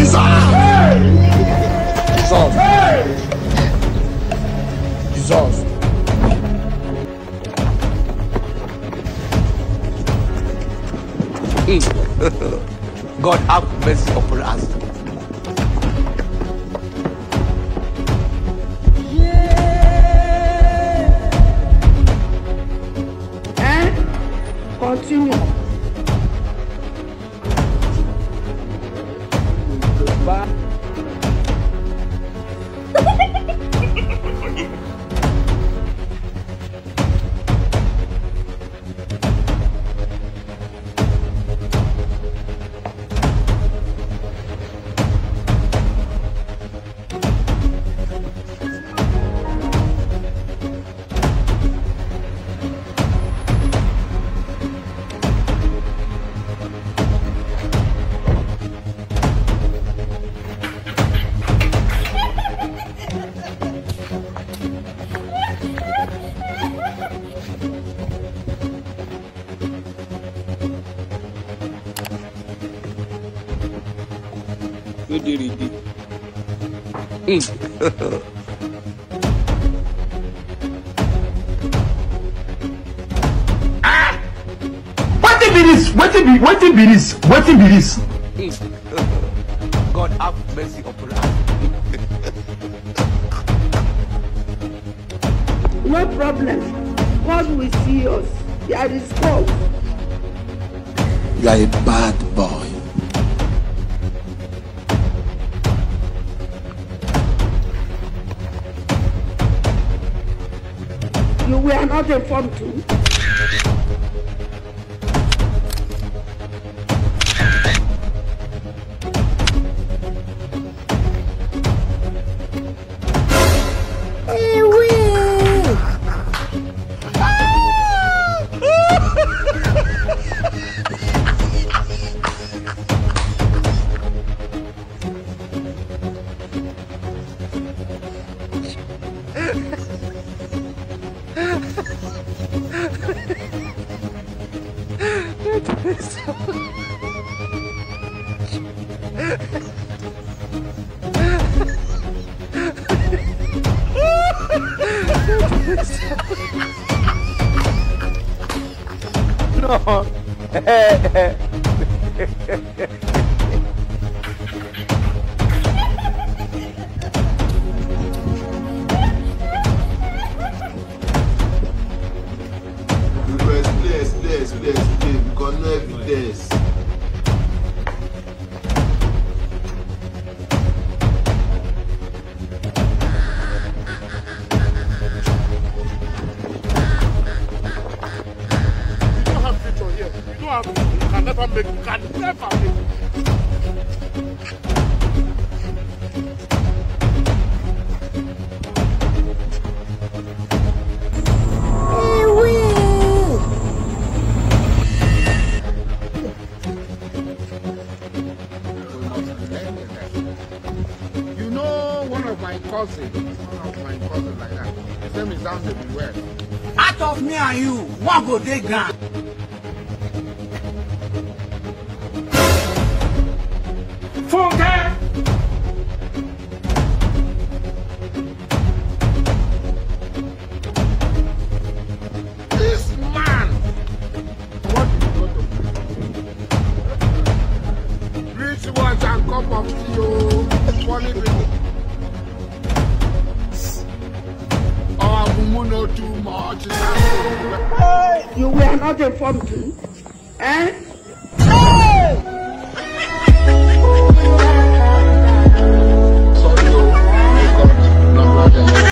Jesus! Jesus! God have mercy upon us. Continue. Bye. What be this? God have mercy upon us. No problem. God will see us. There is hope. You are a bad boy. You were not informed too. No. Please, because no evidence. You can never make it. You know one of my cousins like that. His name is down to the west. Out of me and you, one go dey ground. This man, what did you go to? Rich watch and cup of tea, oh, funny people. Oh, Mumu know too much. You were not informed too. Eh? Hey!